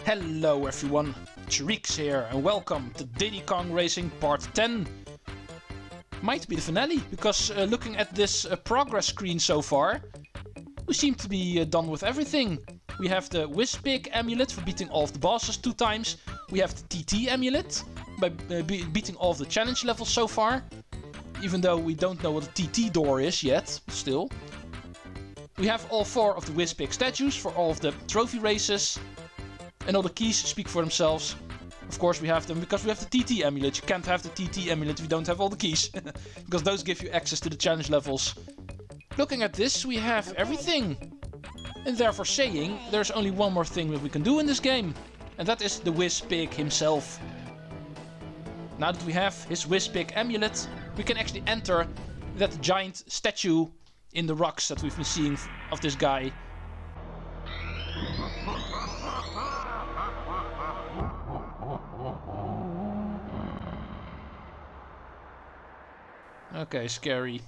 Hello everyone, Treecks here and welcome to Diddy Kong Racing Part 10. Might be the finale, because looking at this progress screen so far, we seem to be done with everything. We have the Wizpig amulet for beating all of the bosses 2 times. We have the TT amulet by beating all of the challenge levels so far. Even though we don't know what a TT door is yet, still. We have all 4 of the Wizpig statues for all of the trophy races. And all the keys speak for themselves. Of course we have them because we have the TT amulet. You can't have the TT amulet if you don't have all the keys. Because those give you access to the challenge levels. Looking at this, we have everything. And therefore saying, there's only one more thing that we can do in this game. And that is the Wizpig himself. Now that we have his Wizpig amulet, we can actually enter that giant statue in the rocks that we've been seeing of this guy. Okay, scary.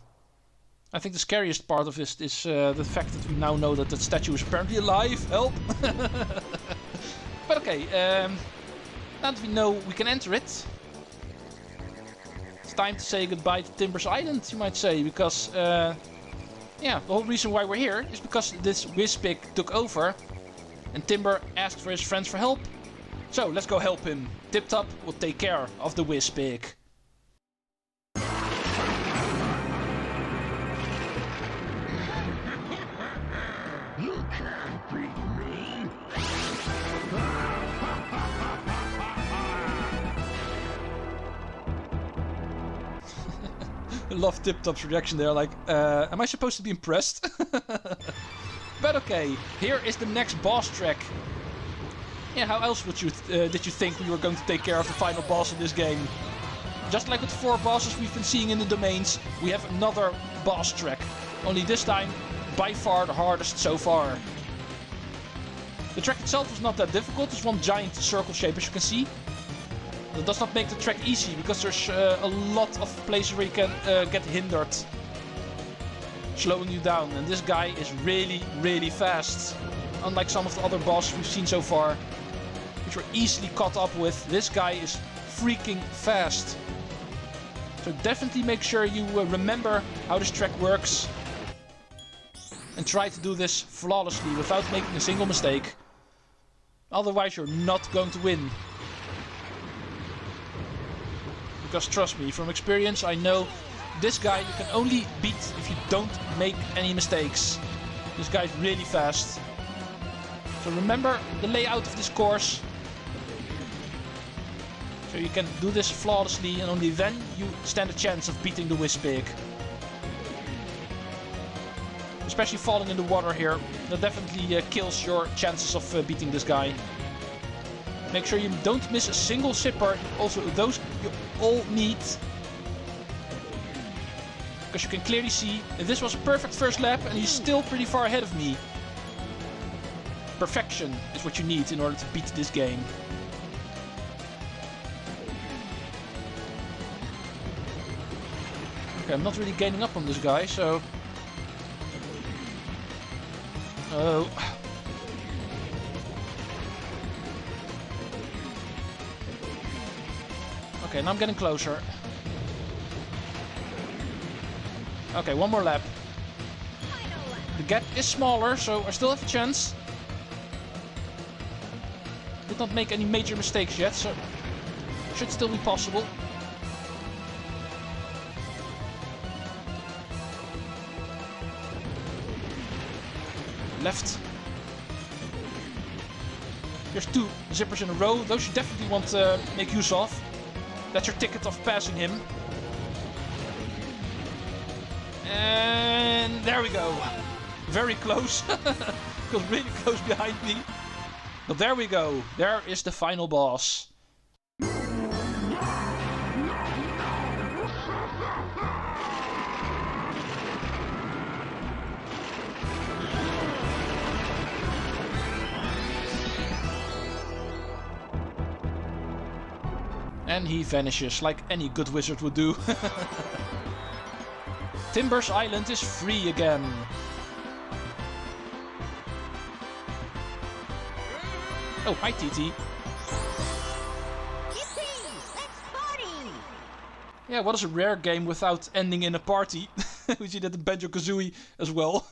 I think the scariest part of this is the fact that we now know that that statue is apparently alive. Help! But okay, now that we know we can enter it, it's time to say goodbye to Timber's Island, you might say, because yeah, the whole reason why we're here is because this Wizpig took over and Timber asked for his friends for help. So let's go help him. Tip Top will take care of the Wizpig. I love Tip Top's reaction there, like, am I supposed to be impressed? But okay, here is the next boss track. Yeah, how else would you did you think we were going to take care of the final boss in this game? Just like with 4 bosses we've been seeing in the domains, we have another boss track. Only this time, by far the hardest so far. The track itself is not that difficult, it's one giant circle shape as you can see. That does not make the track easy, because there's a lot of places where you can get hindered. Slowing you down, and this guy is really, really fast. Unlike some of the other bosses we've seen so far, which we're easily caught up with, this guy is freaking fast. So definitely make sure you remember how this track works. And try to do this flawlessly, without making a single mistake. Otherwise you're not going to win. Because trust me, from experience I know this guy you can only beat if you don't make any mistakes. This guy's really fast. So remember the layout of this course. So you can do this flawlessly and only then you stand a chance of beating the Wizpig. Especially falling in the water here. That definitely kills your chances of beating this guy. Make sure you don't miss a single zipper. Also, those you all need. Because you can clearly see this was a perfect first lap and he's still pretty far ahead of me. Perfection is what you need in order to beat this game. Okay, I'm not really gaining up on this guy, so... Oh... Okay, now I'm getting closer. Okay, one more lap. The gap is smaller, so I still have a chance. Did not make any major mistakes yet, so should still be possible. Left. There's 2 zippers in a row. Those you definitely want to make use of. That's your ticket of passing him. And there we go. Very close. Got really close behind me. But there we go. There is the final boss. And he vanishes like any good wizard would do. Timber's Island is free again. Oh, hi TT. Yeah, what is a rare game without ending in a party? We see that in Banjo-Kazooie as well.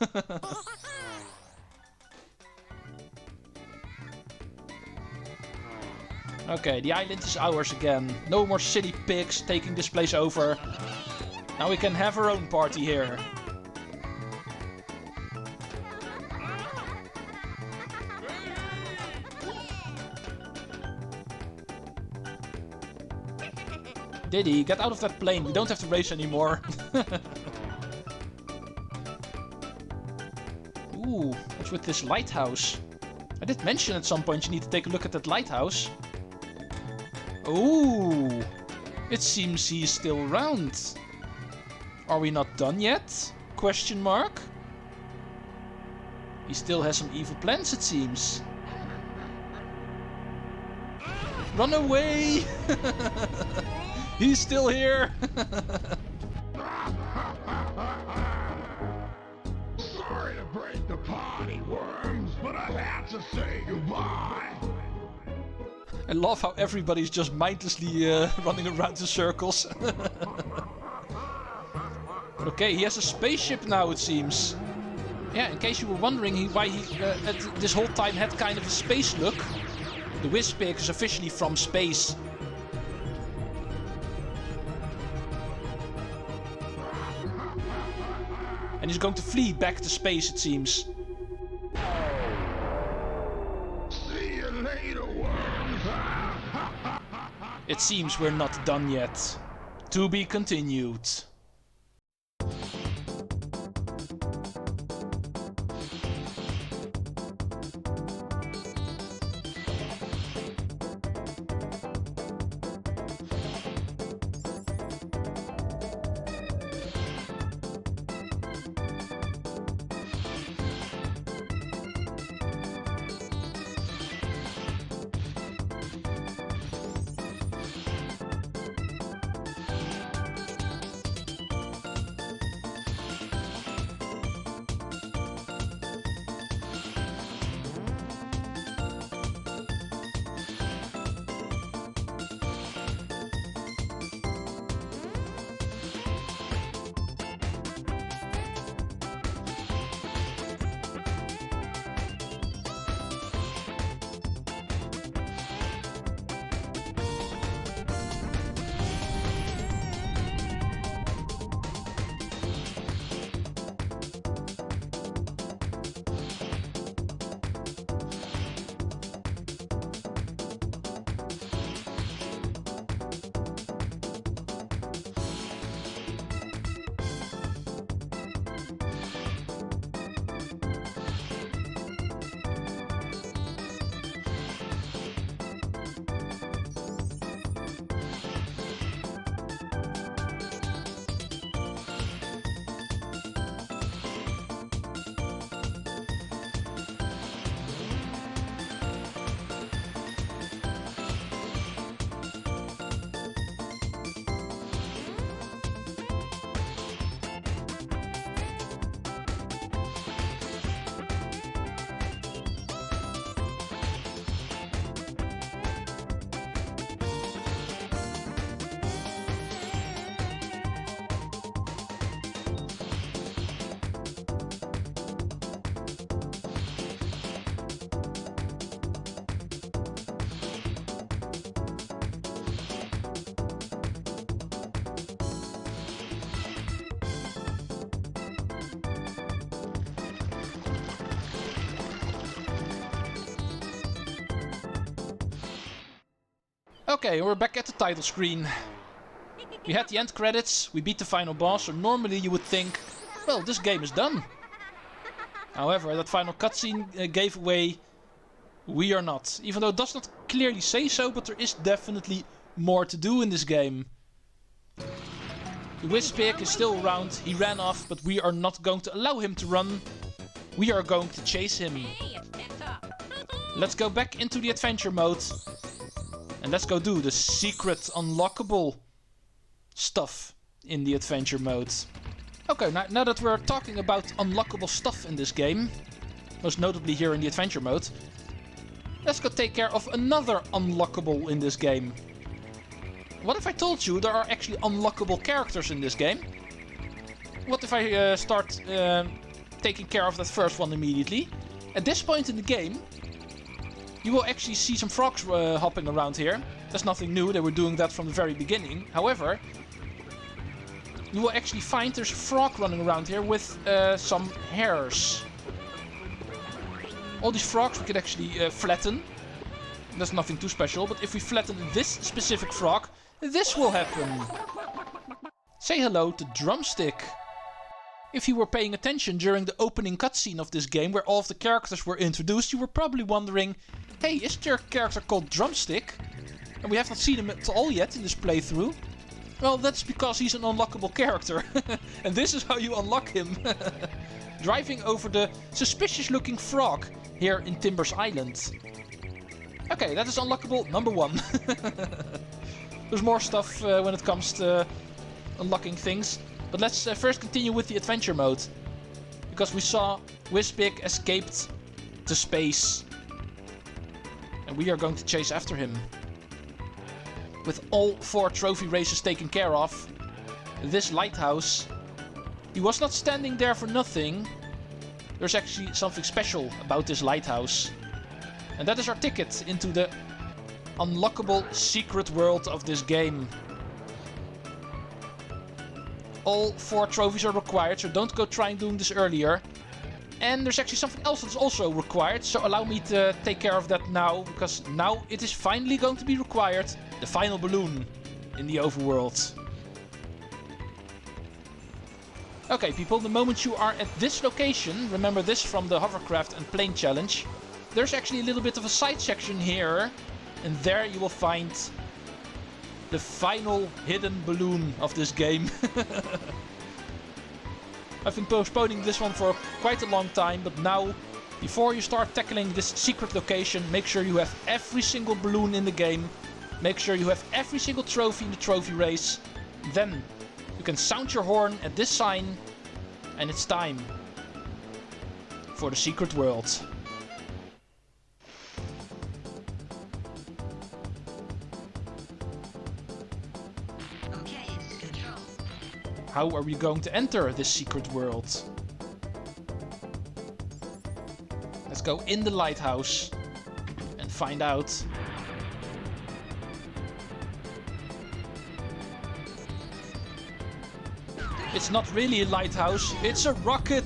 Okay, the island is ours again. No more city pigs taking this place over. Now we can have our own party here. Diddy, get out of that plane. We don't have to race anymore. Ooh, what's with this lighthouse? I did mention at some point you need to take a look at that lighthouse. Ooh, it seems he's still around. Are we not done yet? Question mark. He still has some evil plans, it seems. Run away! He's still here! Sorry to break the party, worms, but I had to say goodbye. I love how everybody's just mindlessly running around in circles. Okay, he has a spaceship now, it seems. Yeah, in case you were wondering why he this whole time had kind of a space look. The Wizpig is officially from space. And he's going to flee back to space, it seems. See you later, worms. It seems we're not done yet. To be continued. Okay, we're back at the title screen. We had the end credits, we beat the final boss, so normally you would think, well, this game is done. However, that final cutscene gave away we are not. Even though it does not clearly say so, but there is definitely more to do in this game. The Wizpig is still around, he ran off, but we are not going to allow him to run. We are going to chase him. Let's go back into the adventure mode. And let's go do the secret unlockable stuff in the adventure mode. Okay, now that we're talking about unlockable stuff in this game, most notably here in the adventure mode, Let's go take care of another unlockable in this game. What if I told you there are actually unlockable characters in this game? What if I start taking care of that first one immediately? At this point in the game, you will actually see some frogs hopping around here. That's nothing new, they were doing that from the very beginning. However, you will actually find there's a frog running around here with some hairs. All these frogs we could actually flatten. That's nothing too special, but if we flatten this specific frog, this will happen. Say hello to Drumstick. If you were paying attention during the opening cutscene of this game, where all of the characters were introduced, you were probably wondering, hey, is there a character called Drumstick? And we have not seen him at all yet in this playthrough. Well, that's because he's an unlockable character. And this is how you unlock him. Driving over the suspicious looking frog here in Timbers Island. Okay, that is unlockable number 1. There's more stuff when it comes to unlocking things. But let's first continue with the adventure mode. Because we saw Wizpig escaped to space. And we are going to chase after him. With all 4 trophy races taken care of, this lighthouse, he was not standing there for nothing. There's actually something special about this lighthouse. And that is our ticket into the unlockable secret world of this game. All 4 trophies are required, so don't go try and doing this earlier. And there's actually something else that's also required, so allow me to take care of that now, because now it is finally going to be required. The final balloon in the overworld. Okay people, the moment you are at this location, remember this from the Hovercraft and Plane challenge, there's actually a little bit of a side section here, and there you will find the final hidden balloon of this game. I've been postponing this one for quite a long time, but now, before you start tackling this secret location, make sure you have every single balloon in the game. Make sure you have every single trophy in the trophy race. Then you can sound your horn at this sign, and it's time for the secret world. How are we going to enter this secret world? Let's go in the lighthouse and find out. It's not really a lighthouse, it's a rocket!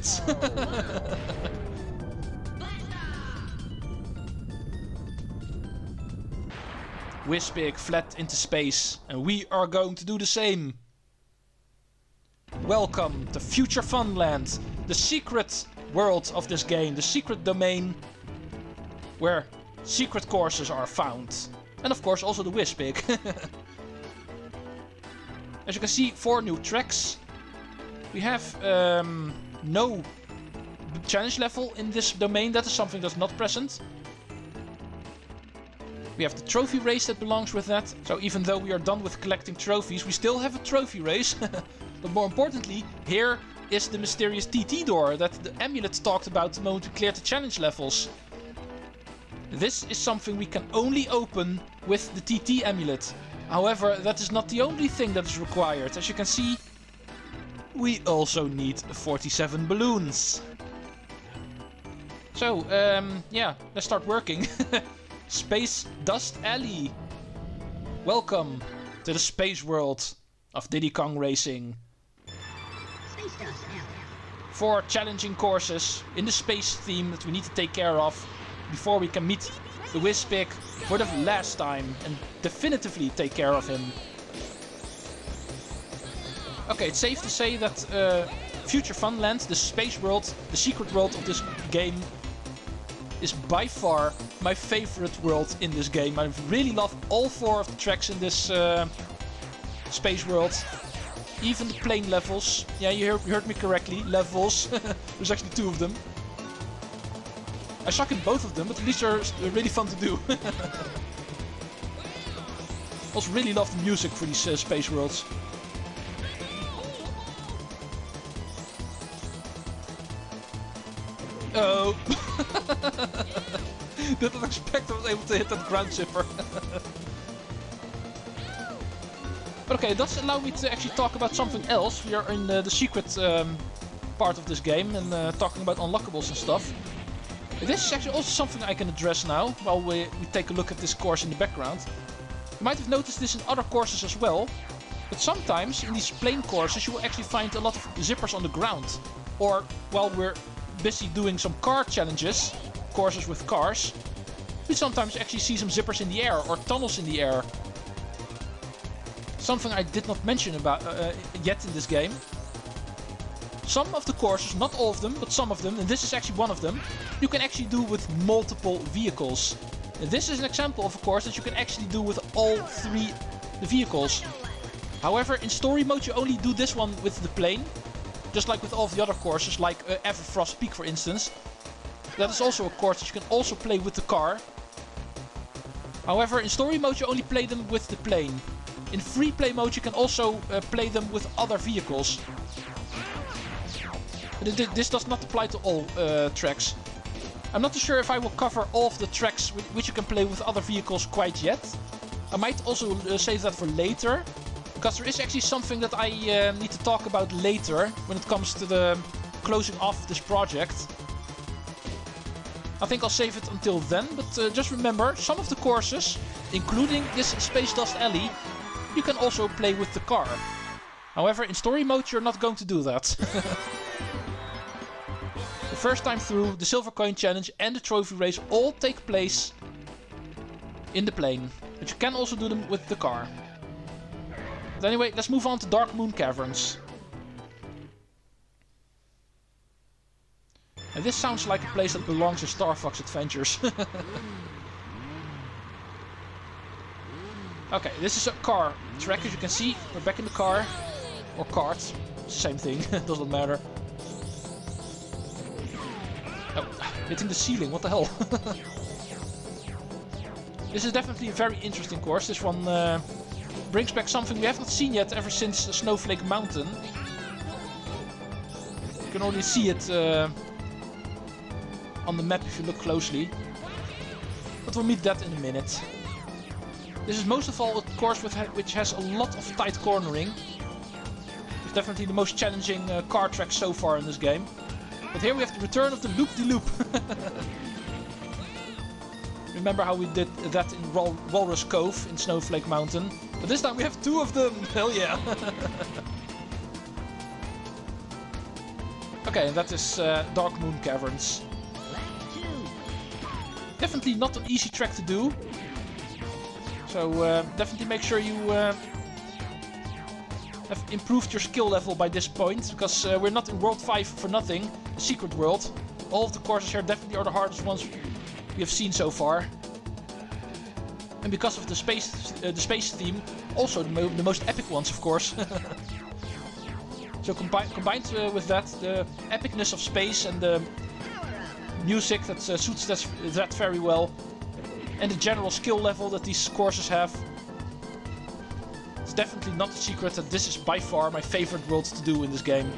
Wizpig fled into space, and we are going to do the same. Welcome to Future Funland, the secret world of this game, the secret domain where secret courses are found. And of course also the Wizpig. As you can see, 4 new tracks. We have no challenge level in this domain, that is something that's not present. We have the trophy race that belongs with that. So even though we are done with collecting trophies, we still have a trophy race. But more importantly, here is the mysterious TT door that the amulet talked about the moment we cleared the challenge levels. This is something we can only open with the TT amulet. However, that is not the only thing that is required. As you can see, we also need 47 balloons. So, yeah, let's start working. Spacedust Alley. Welcome to the space world of Diddy Kong Racing. 4 challenging courses in the space theme that we need to take care of before we can meet the Wizpig for the last time and definitively take care of him. Okay, it's safe to say that Future Funland, the space world, the secret world of this game, is by far my favorite world in this game. I really love all 4 of the tracks in this space world. Even the plane levels. Yeah, you heard me correctly. Levels. There's actually 2 of them. I suck in both of them, but at least they're really fun to do. Also really love the music for these space worlds. Oh. Didn't expect I was able to hit that ground zipper. But okay, it does allow me to actually talk about something else. We are in the secret part of this game and talking about unlockables and stuff. This is actually also something I can address now while we take a look at this course in the background. You might have noticed this in other courses as well, but sometimes in these plane courses you will actually find a lot of zippers on the ground. Or while we're busy doing some car challenges, courses with cars, we sometimes actually see some zippers in the air or tunnels in the air. Something I did not mention about yet in this game. Some of the courses, not all of them, but some of them, and this is actually one of them, you can actually do with multiple vehicles. And this is an example of a course that you can actually do with all three vehicles. However, in story mode you only do this one with the plane, just like with all of the other courses, like Everfrost Peak for instance. That is also a course that you can also play with the car. However, in story mode you only play them with the plane. In free play mode you can also play them with other vehicles. But this does not apply to all tracks. I'm not too sure if I will cover all of the tracks which you can play with other vehicles quite yet. I might also save that for later, because there is actually something that I need to talk about later when it comes to the closing off of this project. I think I'll save it until then, but just remember, some of the courses, including this Spacedust alley, you can also play with the car. However, in story mode you're not going to do that. The first time through, the Silver Coin Challenge and the Trophy Race all take place in the plane. But you can also do them with the car. But anyway, let's move on to Darkmoon Caverns. And this sounds like a place that belongs in Star Fox Adventures. Okay, this is a car track, as you can see. We're back in the car. Or kart. Same thing, doesn't matter. Oh, hitting the ceiling, what the hell? This is definitely a very interesting course. This one brings back something we have not seen yet ever since Snowflake Mountain. You can only see it on the map if you look closely. But we'll meet that in a minute. This is most of all a course which has a lot of tight cornering. It's definitely the most challenging car track so far in this game. But here we have the return of the loop-de-loop. Remember how we did that in Walrus Cove in Snowflake Mountain? But this time we have two of them! Hell yeah! Okay, and that is Darkmoon Caverns. Definitely not an easy track to do. So definitely make sure you have improved your skill level by this point, because we're not in World 5 for nothing, the secret world. All of the courses here definitely are the hardest ones we have seen so far. And because of the space theme, also the most epic ones, of course. So combined with that, the epicness of space and the music that suits that very well, and the general skill level that these courses have, it's definitely not a secret that this is by far my favorite world to do in this game.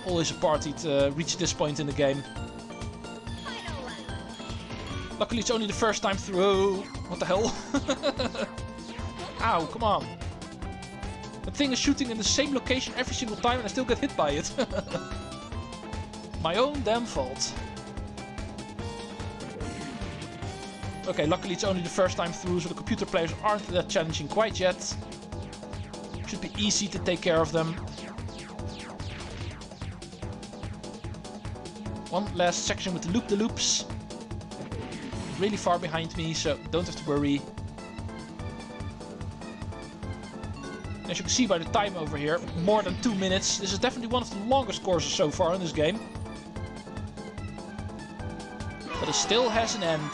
Always a party to reach this point in the game. Luckily it's only the first time through. Oh, what the hell? Ow, come on. That thing is shooting in the same location every single time and I still get hit by it. My own damn fault. Okay, luckily it's only the first time through, so the computer players aren't that challenging quite yet. Should be easy to take care of them. One last section with the loop-de-loops. Really far behind me, so don't have to worry. As you can see by the time over here, more than 2 minutes. This is definitely one of the longest courses so far in this game. But it still has an end.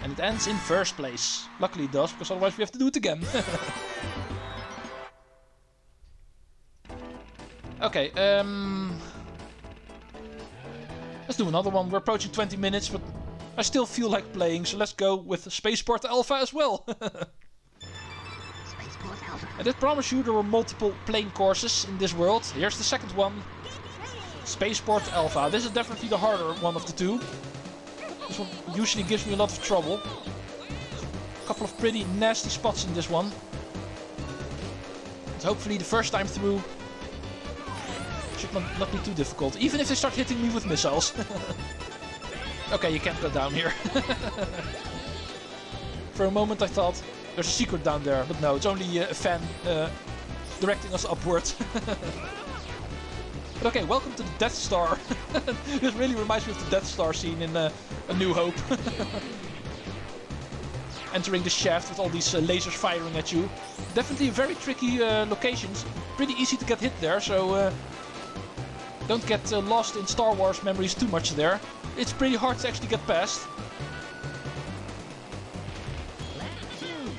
And it ends in first place. Luckily it does, because otherwise we have to do it again. Okay, let's do another one. We're approaching 20 minutes, but I still feel like playing, so let's go with Spaceport Alpha as well. I did promise you there were multiple plane courses in this world. Here's the second one. Spaceport Alpha. This is definitely the harder one of the two. This one usually gives me a lot of trouble. A couple of pretty nasty spots in this one. But hopefully the first time through should not be too difficult. Even if they start hitting me with missiles. Okay, you can't go down here. For a moment I thought there's a secret down there, but no, it's only a fan directing us upwards. But okay, welcome to the Death Star. This really reminds me of the Death Star scene in A New Hope. Entering the shaft with all these lasers firing at you. Definitely a very tricky location. Pretty easy to get hit there, so don't get lost in Star Wars memories too much there. It's pretty hard to actually get past.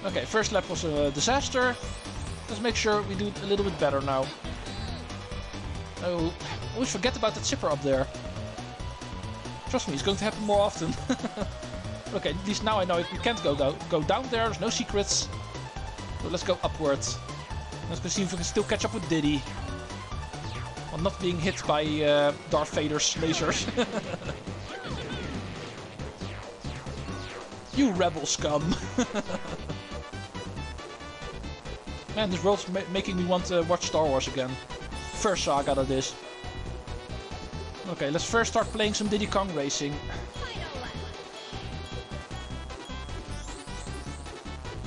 Okay, first lap was a disaster. Let's make sure we do it a little bit better now. I always forget about that zipper up there. Trust me, it's going to happen more often. Okay, at least now I know we can't go down there. There's no secrets. So let's go upwards. Let's go see if we can still catch up with Diddy. While not being hit by Darth Vader's lasers. You rebel scum. Man, this world's making me want to watch Star Wars again. First saga that is. Okay, let's first start playing some Diddy Kong Racing.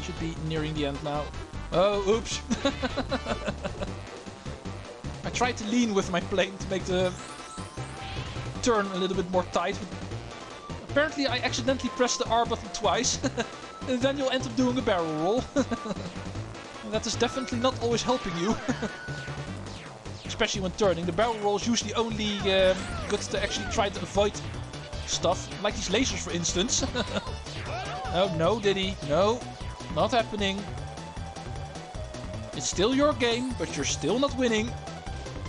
Should be nearing the end now. Oh, oops. I tried to lean with my plane to make the turn a little bit more tight. But apparently I accidentally pressed the R button twice. And then you'll end up doing a barrel roll. And that is definitely not always helping you. Especially when turning. The barrel roll is usually only good to actually try to avoid stuff. Like these lasers, for instance. Oh, no, Diddy. No, not happening. It's still your game, but you're still not winning.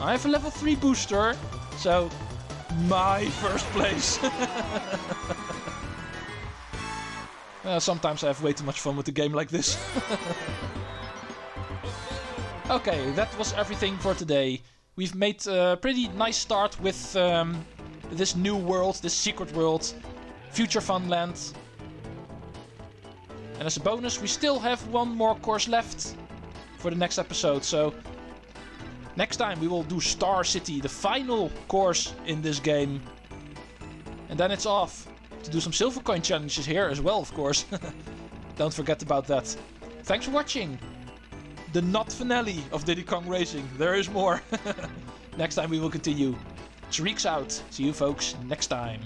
I have a level 3 booster, so my first place. Sometimes I have way too much fun with a game like this. Okay, that was everything for today. We've made a pretty nice start with this new world, this secret world, Future Funland. And as a bonus, we still have one more course left for the next episode. So next time we will do Star City, the final course in this game. And then it's off to do some silver coin challenges here as well, of course. Don't forget about that. Thanks for watching. The not finale of Diddy Kong Racing. There is more. Next time we will continue. Treecks out. See you folks next time.